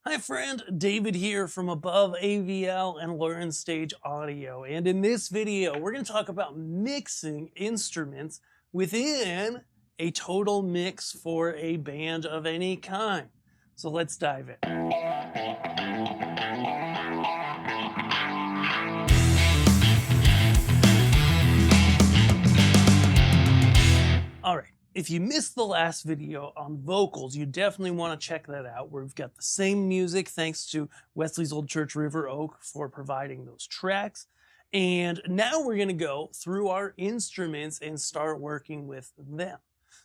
Hi friend, David here from Above AVL and Learn Stage Audio. And in this video, we're going to talk about mixing instruments within a total mix for a band of any kind. So let's dive in. All right. If you missed the last video on vocals, you definitely want to check that out, where we've got the same music thanks to Wesley's Old Church River Oak for providing those tracks. And now we're going to go through our instruments and start working with them.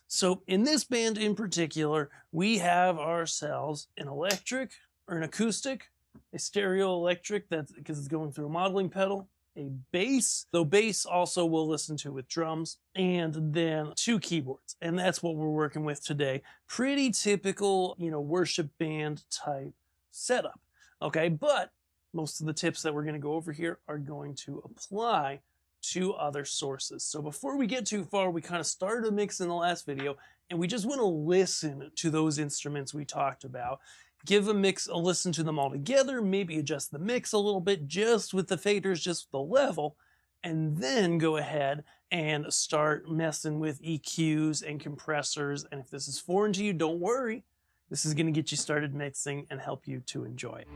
So in this band in particular, we have ourselves an electric or an acoustic, a stereo electric, that's because it's going through a modeling pedal, a bass, though bass also we'll listen to with drums, and then two keyboards. And that's what we're working with today. Pretty typical, worship band type setup. Okay, but most of the tips that we're going to go over here are going to apply to other sources. So before we get too far, we kind of started a mix in the last video, and we just want to listen to those instruments we talked about. Give a listen to them all together, maybe adjust the mix a little bit just with the faders, just with the level, and then go ahead and start messing with EQs and compressors. And if this is foreign to you, don't worry. This is going to get you started mixing and help you to enjoy it.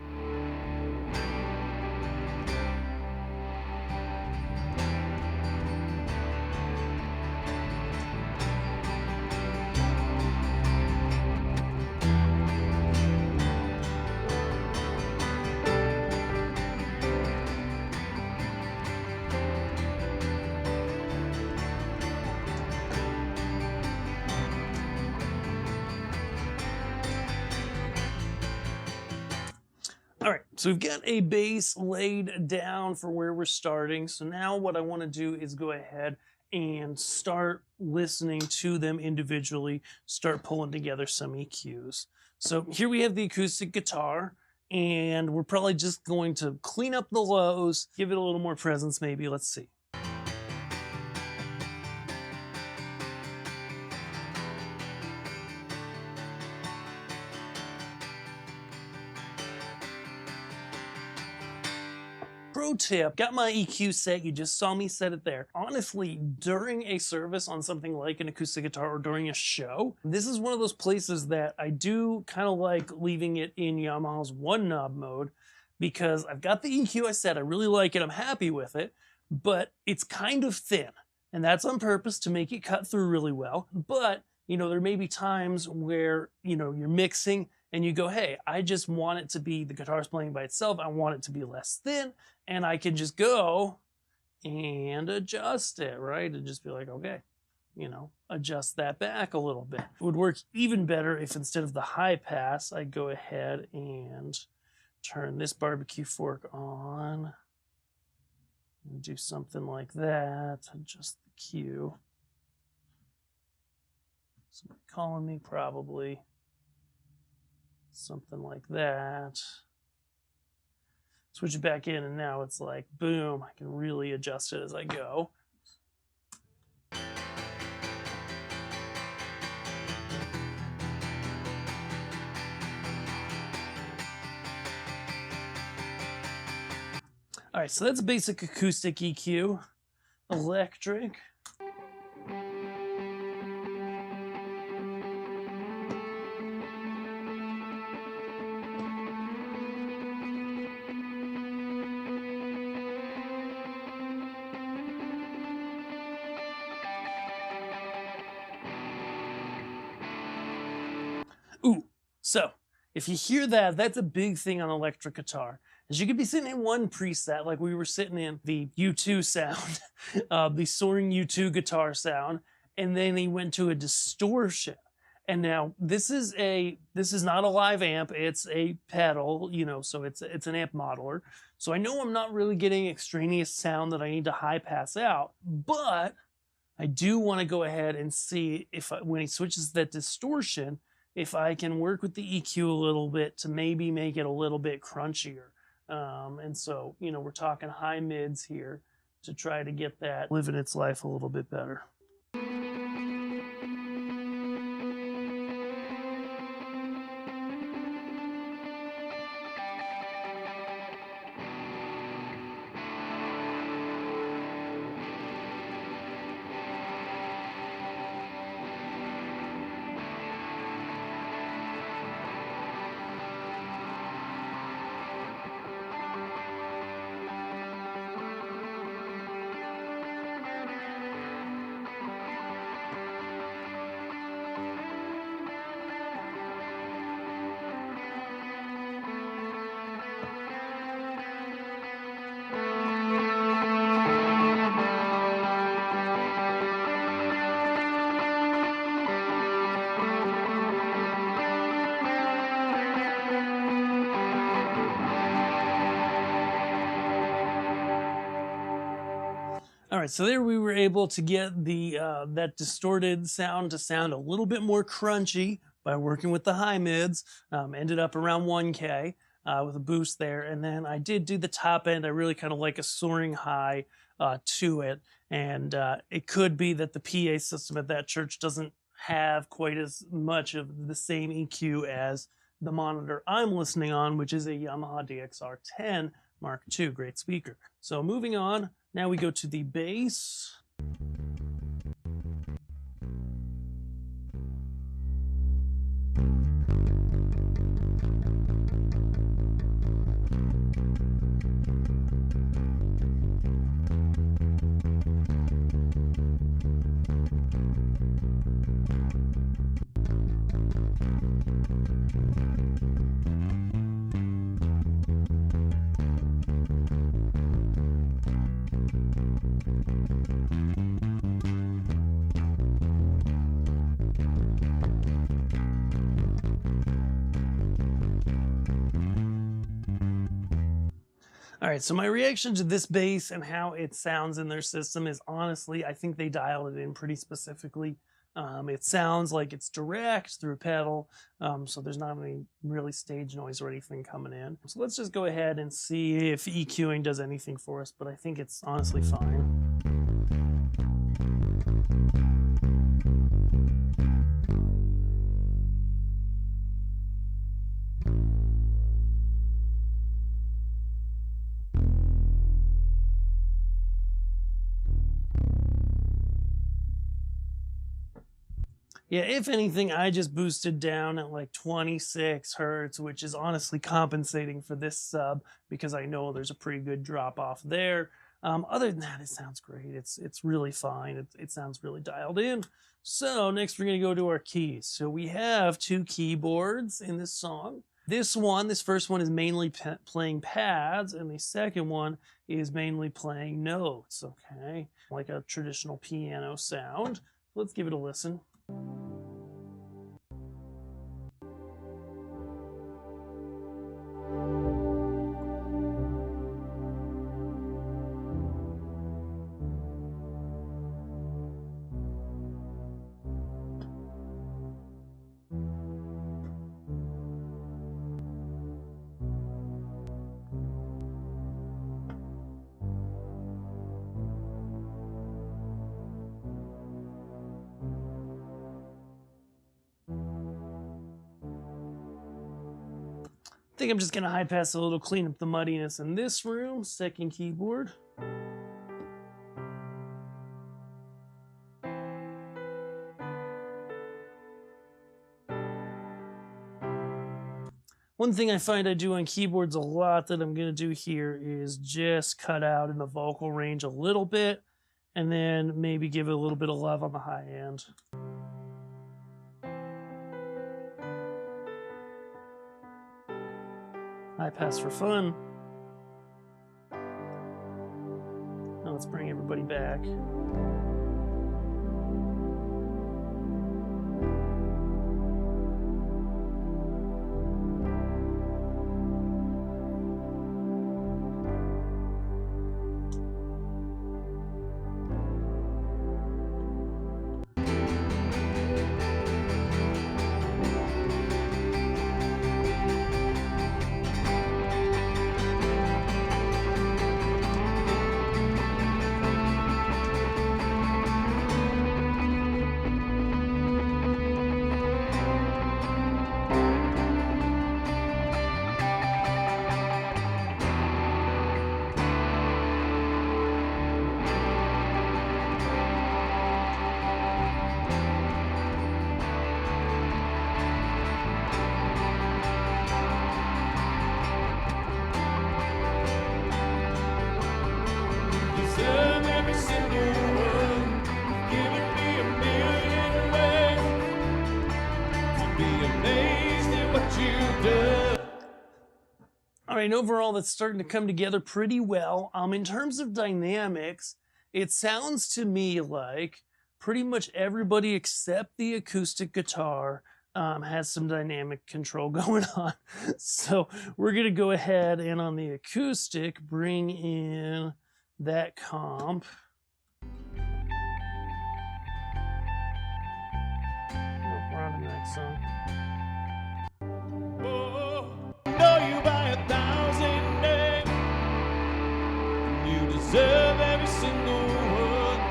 All right, so we've got a bass laid down for where we're starting. So now what I want to do is go ahead and start listening to them individually, start pulling together some EQs. So here we have the acoustic guitar, and we're probably just going to clean up the lows, give it a little more presence maybe. Let's see. Pro tip, got my EQ set, you just saw me set it there. Honestly, during a service on something like an acoustic guitar or during a show, this is one of those places that I do kind of like leaving it in Yamaha's one knob mode, because I've got the EQ I set, I really like it, I'm happy with it, but it's kind of thin. And that's on purpose to make it cut through really well. But, there may be times where, you're mixing and you go, hey, I just want it to be the guitar's playing by itself. I want it to be less thin. And I can just go and adjust it, right? And just be like, okay, adjust that back a little bit. It would work even better if instead of the high pass, I go ahead and turn this barbecue fork on and do something like that. Adjust the Q. Somebody calling me probably. Something like that. Switch it back in, and now it's like, boom, I can really adjust it as I go. All right, so that's basic acoustic EQ. Electric. Ooh, so if you hear that, that's a big thing on electric guitar. Is you could be sitting in one preset, like we were sitting in the U2 sound, the soaring U2 guitar sound, and then he went to a distortion. And now this is not a live amp, it's a pedal, so it's an amp modeler. So I know I'm not really getting extraneous sound that I need to high pass out, but I do want to go ahead and see if when he switches that distortion, if I can work with the EQ a little bit to maybe make it a little bit crunchier. And so, we're talking high mids here to try to get that living its life a little bit better. right, so there we were able to get the that distorted sound to sound a little bit more crunchy by working with the high mids. Ended up around 1K with a boost there, and then I did do the top end. I really kind of like a soaring high to it, and it could be that the PA system at that church doesn't have quite as much of the same EQ as the monitor I'm listening on, which is a Yamaha DXR10 Mark II, great speaker. So moving on, now we go to the bass. All right, so my reaction to this bass and how it sounds in their system is honestly, I think they dialed it in pretty specifically. It sounds like it's direct through a pedal, so there's not any really stage noise or anything coming in. So let's just go ahead and see if EQing does anything for us, but I think it's honestly fine. Yeah, if anything, I just boosted down at like 26 hertz, which is honestly compensating for this sub because I know there's a pretty good drop off there. Other than that, it sounds great. It's really fine. It sounds really dialed in. So next we're going to go to our keys. So we have two keyboards in this song. This first one is mainly playing pads, and the second one is mainly playing notes, okay? Like a traditional piano sound. Let's give it a listen. I think I'm just gonna high pass a little, clean up the muddiness in this room. Second keyboard. One thing I find I do on keyboards a lot that I'm gonna do here is just cut out in the vocal range a little bit, and then maybe give it a little bit of love on the high end. High pass for fun. Now let's bring everybody back. All right, overall, that's starting to come together pretty well. In terms of dynamics, it sounds to me like pretty much everybody except the acoustic guitar has some dynamic control going on. So we're going to go ahead and on the acoustic, bring in that comp. on to the next song. Know you by 1,000 names. You deserve every single one.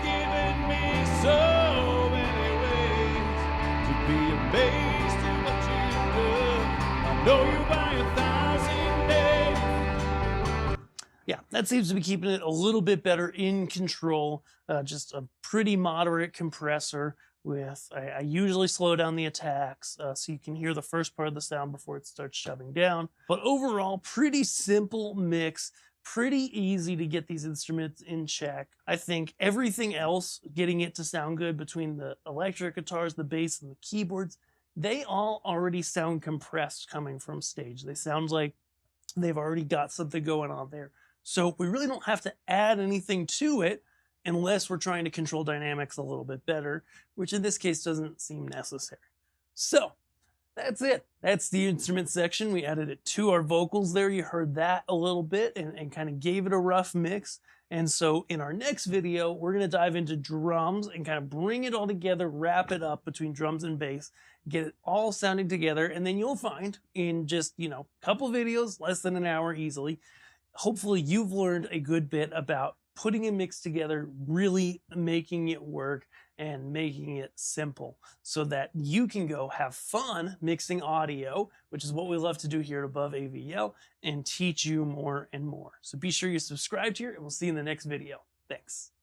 You've given me so many ways to be amazed at what you've done. I know you by 1,000 names. Yeah, that seems to be keeping it a little bit better in control. Just a pretty moderate compressor with, I usually slow down the attacks so you can hear the first part of the sound before it starts shoving down. But overall, pretty simple mix, pretty easy to get these instruments in check. I think everything else, getting it to sound good between the electric guitars, the bass, and the keyboards, they all already sound compressed coming from stage. They sound like they've already got something going on there. So we really don't have to add anything to it unless we're trying to control dynamics a little bit better, which in this case doesn't seem necessary. So that's it. That's the instrument section. We added it to our vocals there. You heard that a little bit and kind of gave it a rough mix. And so in our next video, we're going to dive into drums and kind of bring it all together, wrap it up between drums and bass, get it all sounding together. And then you'll find in just, a couple videos, less than an hour easily, hopefully you've learned a good bit about putting a mix together, really making it work and making it simple so that you can go have fun mixing audio, which is what we love to do here at Above AVL, and teach you more and more. So be sure you subscribe here and we'll see you in the next video. Thanks.